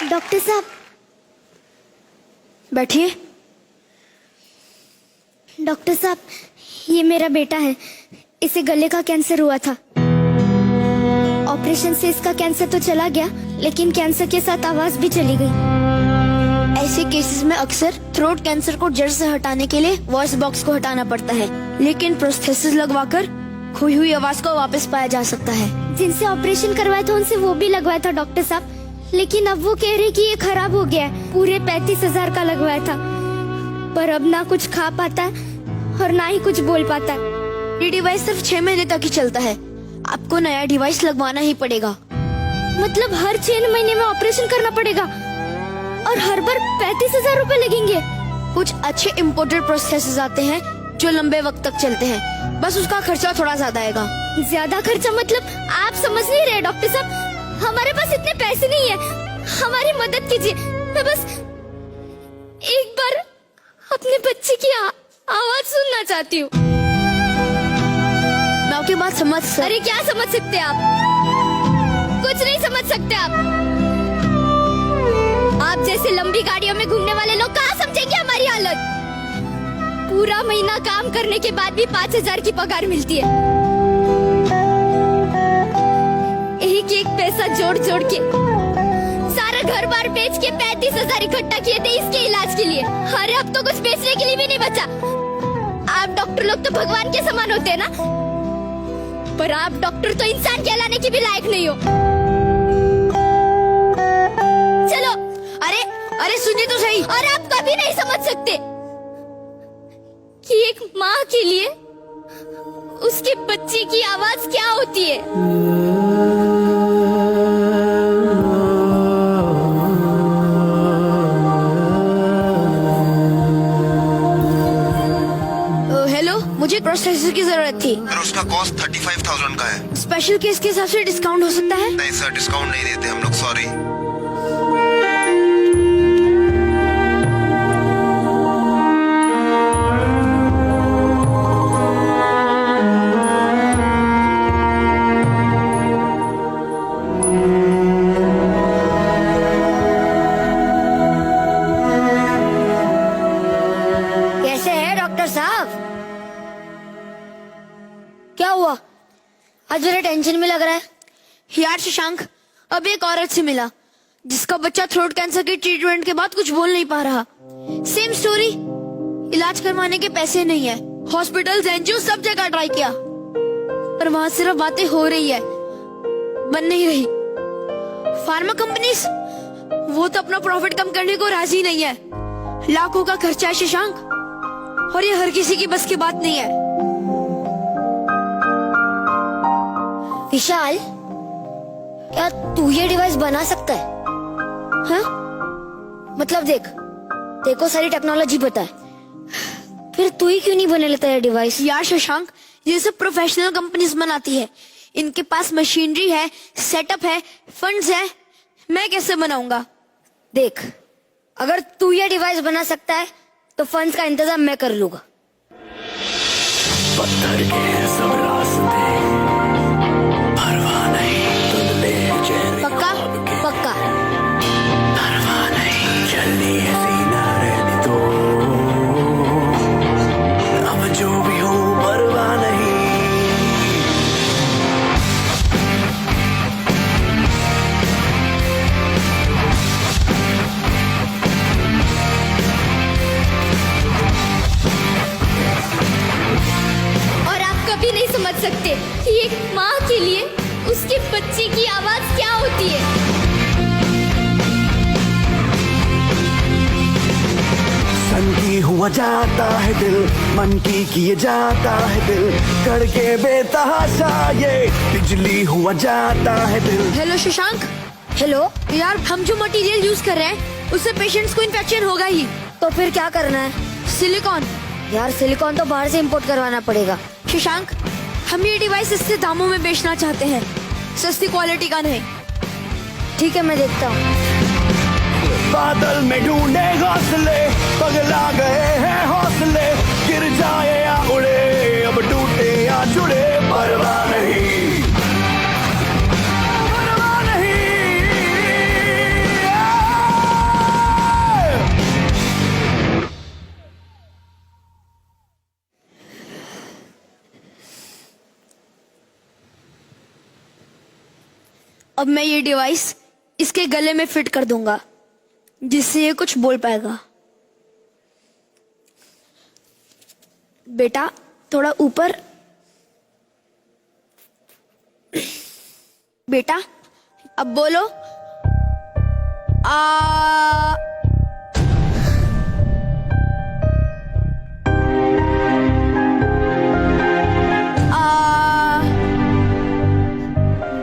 Doctor साहब बैठिए। Doctor साहब, ये मेरा बेटा है, इसे गले का कैंसर हुआ था। ऑपरेशन से इसका कैंसर तो चला गया, लेकिन कैंसर के साथ आवाज भी चली गई। ऐसे केसेस में अक्सर थ्रोट कैंसर को जड़ से हटाने के लिए वॉइस बॉक्स को हटाना पड़ता है, लेकिन प्रोस्थेसिस लगवाकर खोई हुई आवाज को वापस पाया जा सकता है। जिनसे ऑपरेशन करवाया था उनसे वो भी लगवाया था डॉक्टर साहब, लेकिन अब वो कह रहे कि ये खराब हो गया है। पूरे 35,000 का लगवाया था, पर अब ना कुछ खा पाता है और ना ही कुछ बोल पाता है। ये डिवाइस सिर्फ 6 महीने तक ही चलता है, आपको नया डिवाइस लगवाना ही पड़ेगा। मतलब हर 6 महीने में ऑपरेशन करना पड़ेगा और हर बार 35,000 रूपए लगेंगे। कुछ अच्छे इम्पोर्टेड प्रोसेसेस आते हैं जो लंबे वक्त तक चलते हैं, बस उसका खर्चा थोड़ा ज्यादा आएगा। ज्यादा खर्चा मतलब आप समझ नहीं रहे डॉक्टर साहब, हमारे पास इतने पैसे नहीं है, हमारी मदद कीजिए। मैं बस एक बार अपने बच्चे की आवाज सुनना चाहती हूँ। मैं आपकी बात समझ अरे क्या समझ सकते आप? कुछ नहीं समझ सकते आप। आप जैसे लंबी गाड़ियों में घूमने वाले लोग कहाँ समझेंगे हमारी हालत। पूरा महीना काम करने के बाद भी 5,000 की पगार मिलती है। एक एक पैसा जोड़ जोड़ के सारा घर बार बेच के 35,000 इकट्ठा किए थे इसके इलाज के लिए। अरे अब तो कुछ बेचने के लिए भी नहीं बचा। आप डॉक्टर लोग तो भगवान के समान होते हैं ना, पर आप डॉक्टर तो इंसान कहलाने की भी लायक नहीं हो। चलो। अरे अरे सुनिए तो सही। और आप कभी नहीं समझ सकते कि एक माँ के लिए उसके बच्चे की आवाज क्या होती है। हेलो, मुझे प्रोसेसर की जरूरत थी। पर उसका कॉस्ट 35,000 का है। स्पेशल केस के हिसाब से डिस्काउंट हो सकता है? नहीं सर, डिस्काउंट नहीं देते हम लोग, सॉरी। कैसे है डॉक्टर साहब? क्या हुआ? आज मेरा टेंशन में लग रहा है। यार शशांक, अब एक औरत से मिला जिसका बच्चा थ्रोट कैंसर के ट्रीटमेंट के बाद कुछ बोल नहीं पा रहा। सेम स्टोरी, इलाज करवाने के पैसे नहीं है। हॉस्पिटल्स, एनजीओ सब जगह ट्राई किया, पर वहां सिर्फ बातें हो रही है, बन नहीं रही। फार्मा कंपनीज वो तो अपना प्रॉफिट कम करने को राजी नहीं है। लाखों का खर्चा है शशांक, और ये हर किसी की बस की बात नहीं है। विशाल, क्या तू ये डिवाइस बना सकता है? हाँ? मतलब देखो सारी टेक्नोलॉजी पता है, फिर तू ही क्यों नहीं बना लेता ये डिवाइस? यार शशांक, ये सब प्रोफेशनल कंपनीज बनाती है, इनके पास मशीनरी है, सेटअप है, फंड्स है। मैं कैसे बनाऊंगा? देख, अगर तू ये डिवाइस बना सकता है तो फंड्स का इंतजाम मैं कर लूंगा। पत्थर के हैं सब रास्ते, परवाह नहीं धुंधले चेहरे पक्का? ख्वाब के, पक्का। परवाह नहीं चलनी है सीना रहने दो, अब जो भी हो परवाह नहीं। और आप कभी नहीं समझ सकते कि एक माँ के लिए उसके बच्चे की आवाज क्या होती है। सन की हुआ जाता है दिल, मन की किए जाता है दिल, करके बेतहाशा ये बिजली हुआ जाता है दिल। हेलो शशांक। हेलो। यार हम जो मटेरियल यूज कर रहे हैं उससे पेशेंट्स को इन्फेक्शन होगा ही। तो फिर क्या करना है? सिलिकॉन। यार सिलिकॉन तो बाहर से इंपोर्ट करवाना पड़ेगा। शशांक, हम ये डिवाइस सस्ते दामों में बेचना चाहते हैं, सस्ती क्वालिटी का नहीं। ठीक है, मैं देखता हूँ। बादल में ढूंढे घोंसले, पगला गए हैं हौसले, गिर जाए या उड़े, अब टूटे या जुड़े, परवाह नहीं, परवाह नहीं। अब मैं ये डिवाइस इसके गले में फिट कर दूंगा, जिससे ये कुछ बोल पाएगा। बेटा थोड़ा ऊपर। बेटा अब बोलो आ।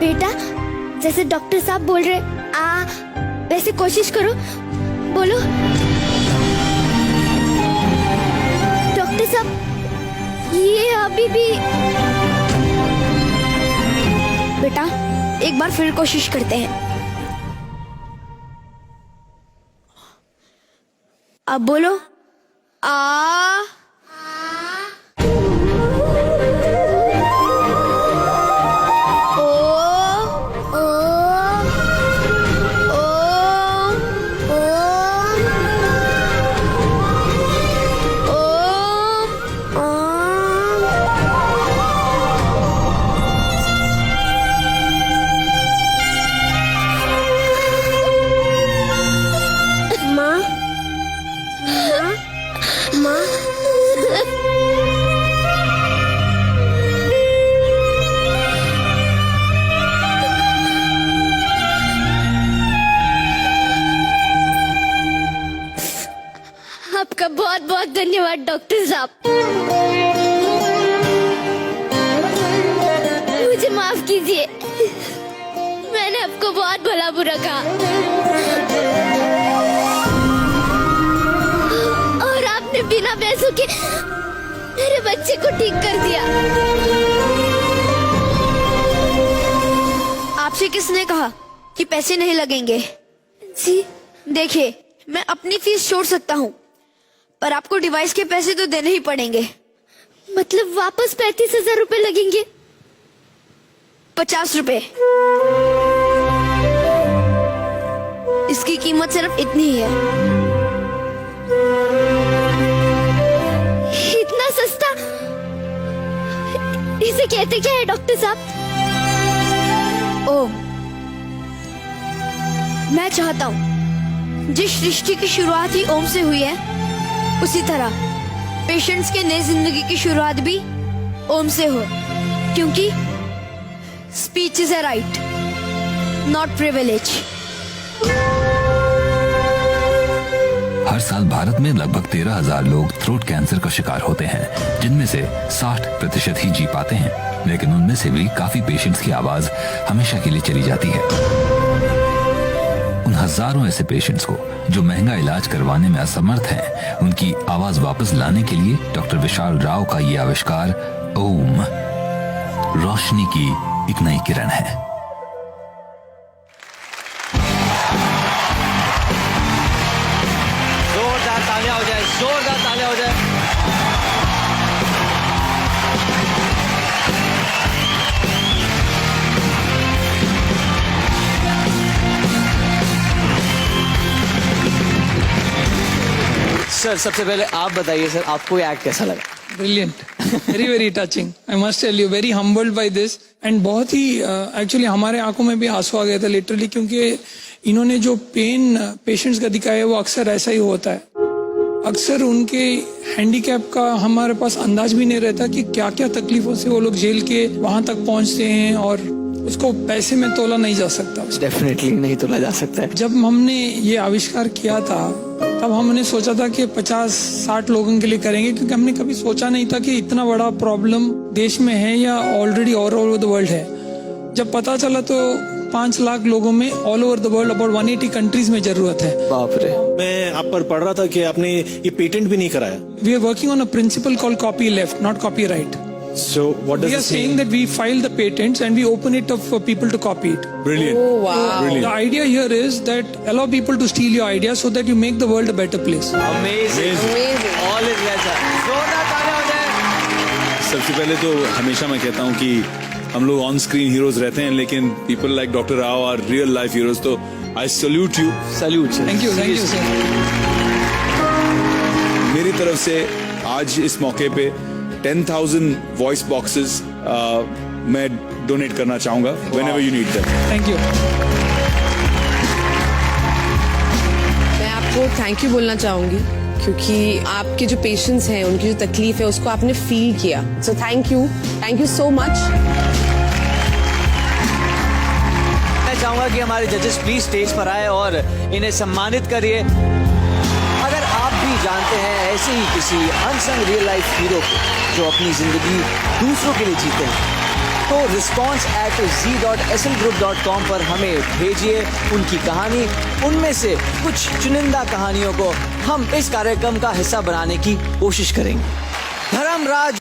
बेटा जैसे डॉक्टर साहब बोल रहे आ, वैसे कोशिश करो, बोलो। डॉक्टर साहब ये अभी भी। बेटा एक बार फिर कोशिश करते हैं। अब बोलो आ। आपका बहुत बहुत धन्यवाद डॉक्टर साहब। मुझे माफ कीजिए, मैंने आपको बहुत भला बुरा कहा और आपने बिना पैसों के मेरे बच्चे को ठीक कर दिया। आपसे किसने कहा कि पैसे नहीं लगेंगे? जी देखिए मैं अपनी फीस छोड़ सकता हूँ, पर आपको डिवाइस के पैसे तो देने ही पड़ेंगे। मतलब वापस 35,000 रुपए लगेंगे? 50 रुपए। इसकी कीमत सिर्फ इतनी ही है। इतना सस्ता? इसे कहते क्या है डॉक्टर साहब? ओम, मैं चाहता हूँ जिस सृष्टि की शुरुआत ही ओम से हुई है, उसी तरह पेशेंट्स के नई जिंदगी की शुरुआत भी ओम से हो, क्योंकि speech is a right, not privilege. हर साल भारत में लगभग 13,000 लोग थ्रोट कैंसर का शिकार होते हैं, जिनमें से 60% ही जी पाते हैं। लेकिन उनमें से भी काफी पेशेंट्स की आवाज हमेशा के लिए चली जाती है। उन हजारों ऐसे पेशेंट्स को जो महंगा इलाज करवाने में असमर्थ हैं, उनकी आवाज वापस लाने के लिए डॉक्टर विशाल राव का ये आविष्कार ओम रोशनी की एक नई किरण है। जोरदार तालियां हो जाए, जोरदार तालियां हो जाए। सर सबसे पहले आप बताइए सर, आपको ये एक्ट कैसा लगा? Brilliant, very touching. I must tell you, very humbled by this. And बहुत ही एक्चुअली हमारे आंखों में भी आंसू आ गया था लिटरली, क्योंकि इन्होंने जो पेन पेशेंट्स का दिखाया है वो अक्सर ऐसा ही होता है। अक्सर उनके हैंडीकैप का हमारे पास अंदाज भी नहीं रहता कि क्या क्या तकलीफों से वो लोग झेल के वहां तक पहुंचते हैं, और उसको पैसे में तोला नहीं जा सकता। डेफिनेटली नहीं तोला जा सकता है। जब हमने ये आविष्कार किया था तब हमने सोचा था कि 50-60 लोगों के लिए करेंगे, क्योंकि हमने कभी सोचा नहीं था कि इतना बड़ा प्रॉब्लम देश में है या already all over the world है। जब पता चला तो 5 लाख लोगों में all over the world about 180 countries में जरूरत है। बाप रे। मैं आप पर पढ़ रहा था कि आपने ये पेटेंट भी नहीं कराया। We are working on a principle called copy left, not copy right. So what does We are this saying mean? that we file the patents and we open it up for people to copy it. Brilliant. Oh, wow. Brilliant. The idea here is that allow people to steal your ideas so that you make the world a better place. Amazing. All is well sir. जोरदार तालियां हो जाए। सबसे पहले तो हमेशा मैं कहता हूँ कि हम लोग ऑन स्क्रीन हीरोज रहते हैं, लेकिन people like doctor Rao are real life heroes. तो I salute you. Salute sir. Thank you sir. मेरी तरफ से आज इस मौके पे 10,000 वॉइस बॉक्सेस मैं डोनेट करना चाहूंगा whenever you need them. Thank you. मैं आपको थैंक यू बोलना चाहूंगी क्योंकि आपके जो पेशेंट्स हैं उनकी जो तकलीफ है उसको आपने फील किया, so thank you so much. मैं चाहूंगा कि हमारे जजेस प्लीज स्टेज पर आए और इन्हें सम्मानित करिए। अगर आप भी जानते हैं ऐसे ही किसी अनसंग रियल लाइफ हीरो को जो अपनी जिंदगी दूसरों के लिए जीते हैं, तो response@z.slgroup.com पर हमें भेजिए उनकी कहानी। उनमें से कुछ चुनिंदा कहानियों को हम इस कार्यक्रम का हिस्सा बनाने की कोशिश करेंगे। धर्मराज